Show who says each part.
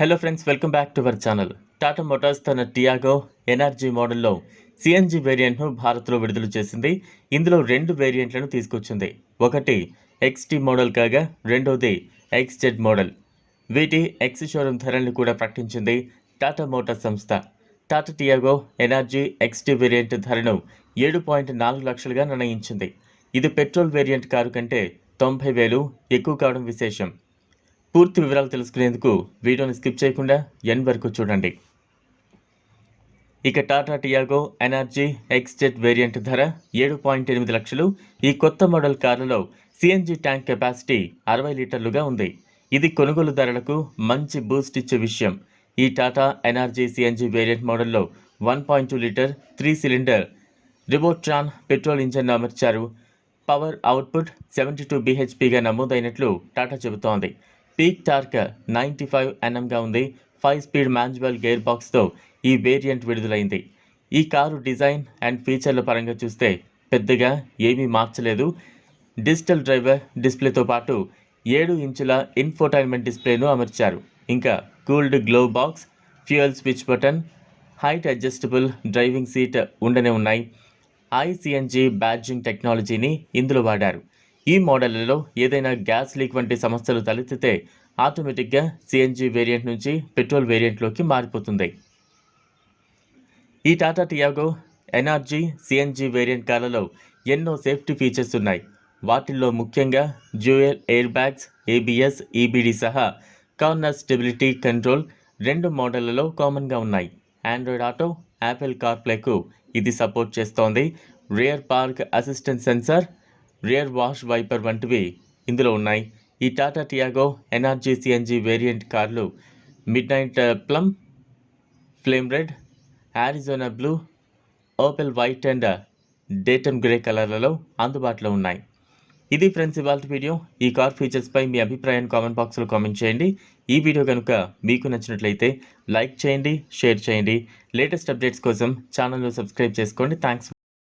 Speaker 1: Hello friends, welcome back to our channel. Tata Motors తన Tiago energy మోడల్లో CNG వేరియంట్ను భారత్లో విడుదల చేసింది. ఇందులో 2 వేరియంట్లను తీసుకొచ్చింది. ఒకటి ఎక్స్టీ మోడల్ కాగా రెండోది ఎక్స్జెడ్ మోడల్. వీటి ఎక్స్ షోరూమ్ ధరలను కూడా ప్రకటించింది టాటా మోటార్స్ సంస్థ. టాటా టియాగో ఎనర్జీ ఎక్స్టీ వేరియంట్ ధరను 7.4 లక్షలుగా నిర్ణయించింది. ఇది పెట్రోల్ వేరియంట్ కారు కంటే 90,000 ఎక్కువ కావడం విశేషం. పూర్తి వివరాలు తెలుసుకునేందుకు వీడియోని స్కిప్ చేయకుండా ఎండ్ వరకు చూడండి. ఇక Tata Tiago energy XZ variant ధర 7.8 లక్షలు. ఈ కొత్త మోడల్ కారులో సిఎన్జి ట్యాంక్ కెపాసిటీ 60 లీటర్లుగా ఉంది. ఇది కొనుగోలుదారులకు మంచి బూస్ట్ ఇచ్చే విషయం. ఈ టాటా ఎనర్జీ సిఎన్జి వేరియంట్ మోడల్లో 1.2 లీటర్ 3 సిలిండర్ రిబోట్రాన్ పెట్రోల్ ఇంజన్ను అమర్చారు. పవర్ అవుట్పుట్ 72 bhpగా నమోదైనట్లు టాటా చెబుతోంది. పీక్ టార్క్ 95 Nmగా ఉంది. 5 స్పీడ్ మాన్యువల్ గేర్ బాక్స్తో ఈ వేరియంట్ విడుదలైంది. ఈ కారు డిజైన్ అండ్ ఫీచర్ల పరంగా చూస్తే పెద్దగా ఏమీ మార్చలేదు. డిజిటల్ డ్రైవర్ డిస్ప్లేతో పాటు 7 ఇంచుల ఇన్ఫోటైన్మెంట్ డిస్ప్లేను అమర్చారు. ఇంకా cooled glow box, fuel switch button, height adjustable driving seat ఉండనే ఉన్నాయి. ఐసిఎన్జి బ్యాడ్జింగ్ టెక్నాలజీని ఇందులో వాడారు. ఈ మోడళ్లలో ఏదైనా గ్యాస్ లీక్ వంటి సమస్యలు తలెత్తితే ఆటోమేటిక్గా సిఎన్జి వేరియంట్ నుంచి పెట్రోల్ వేరియంట్లోకి మారిపోతుంది. ఈ Tata Tiago energy CNG variant కార్లలో ఎన్నో సేఫ్టీ ఫీచర్స్ ఉన్నాయి. వాటిల్లో ముఖ్యంగా dual air bags, ABS, EBD సహా కార్నర్ స్టెబిలిటీ కంట్రోల్ 2 మోడళ్లలో కామన్గా ఉన్నాయి. ఆండ్రాయిడ్ ఆటో, యాపిల్ కార్ప్లేకు ఇది సపోర్ట్ చేస్తోంది. Rear park assistant sensor, rear wash wiper వంటివి ఇందులో ఉన్నాయి. ఈ Tata Tiago energy CNG variant కార్లు midnight plum, flame red, Arizona blue, opal white and datum grey కలర్లలో అందుబాటులో ఉన్నాయి. ఇది ఫ్రెండ్స్ ఇవాల్టి వీడియో. ఈ కార్ ఫీచర్స్పై మీ అభిప్రాయాన్ని కామెంట్ బాక్స్లో కామెంట్ చేయండి. ఈ వీడియో కనుక మీకు నచ్చినట్లయితే లైక్ చేయండి, షేర్ చేయండి. లేటెస్ట్ అప్డేట్స్ కోసం ఛానల్ను సబ్స్క్రైబ్ చేసుకోండి. థ్యాంక్స్.